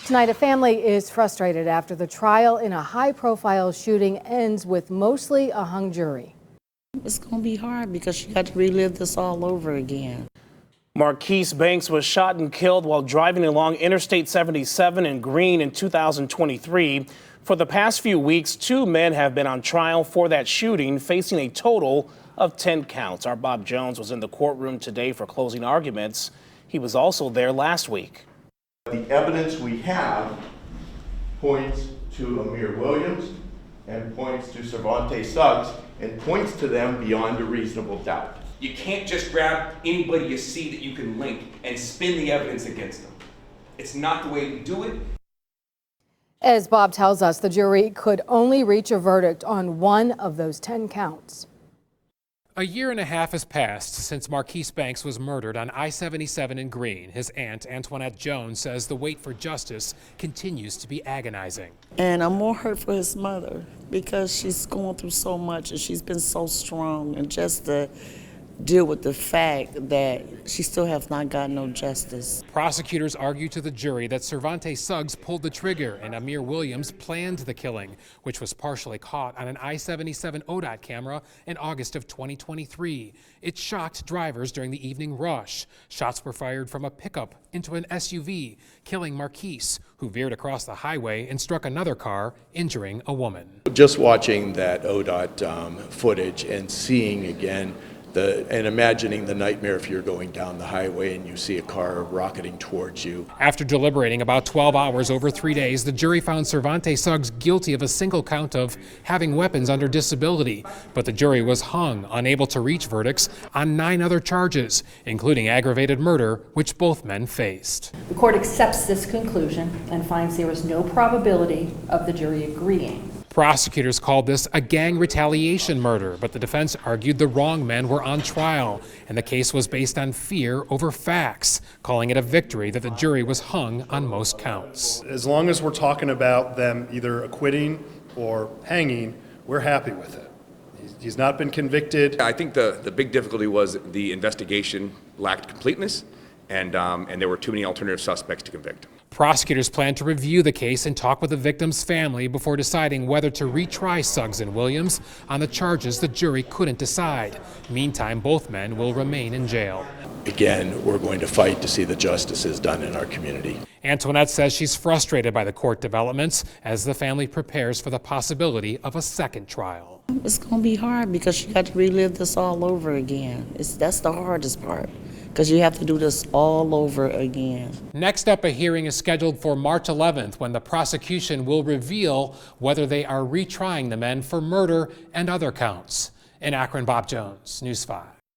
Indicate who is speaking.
Speaker 1: Tonight, a family is frustrated after the trial in a high-profile shooting ends with mostly a hung jury.
Speaker 2: It's going to be hard because you got to relive this all over again.
Speaker 3: Marquise Banks was shot and killed while driving along Interstate 77 in Greene in 2023. For the past few weeks, 2 men have been on trial for that shooting, facing a total of 10 counts. Our Bob Jones was in the courtroom today for closing arguments. He was also there last week.
Speaker 4: The evidence we have points to Amir Williams and points to Cervantes Suggs and points to them beyond a reasonable doubt.
Speaker 5: You can't just grab anybody you see that you can link and spin the evidence against them. It's not the way we do it.
Speaker 1: As Bob tells us, the jury could only reach a verdict on one of those 10 counts.
Speaker 6: A year and a half has passed since Marquise Banks was murdered on I-77 in Greene. His aunt, Antoinette Jones, says the wait for justice continues to be agonizing.
Speaker 2: And I'm more hurt for his mother because she's going through so much and she's been so strong, and just to deal with the fact that she still has not gotten no justice.
Speaker 6: Prosecutors argue to the jury that Cervantes Suggs pulled the trigger and Amir Williams planned the killing, which was partially caught on an I-77 ODOT camera in August of 2023. It shocked drivers during the evening rush. Shots were fired from a pickup into an SUV, killing Marquise, who veered across the highway and struck another car, injuring a woman.
Speaker 7: Just watching that ODOT footage and seeing again and imagining the nightmare if you're going down the highway and you see a car rocketing towards you.
Speaker 6: After deliberating about 12 hours over 3 days, the jury found Cervantes Suggs guilty of a single count of having weapons under disability, but the jury was hung, unable to reach verdicts on 9 other charges, including aggravated murder, which both men faced.
Speaker 8: The court accepts this conclusion and finds there is no probability of the jury agreeing.
Speaker 6: Prosecutors called this a gang retaliation murder, but the defense argued the wrong men were on trial, and the case was based on fear over facts, calling it a victory that the jury was hung on most counts.
Speaker 9: As long as we're talking about them either acquitting or hanging, we're happy with it. He's not been convicted.
Speaker 5: I think the big difficulty was the investigation lacked completeness, and there were too many alternative suspects to convict.
Speaker 6: Prosecutors plan to review the case and talk with the victim's family before deciding whether to retry Suggs and Williams on the charges the jury couldn't decide. Meantime, both men will remain in jail.
Speaker 7: Again, we're going to fight to see the justice is done in our community.
Speaker 6: Antoinette says she's frustrated by the court developments as the family prepares for the possibility of a second trial.
Speaker 2: It's going to be hard because you got to relive this all over again. That's the hardest part, because you have to do this all over again.
Speaker 6: Next up, a hearing is scheduled for March 11th when the prosecution will reveal whether they are retrying the men for murder and other counts. In Akron, Bob Jones, News 5.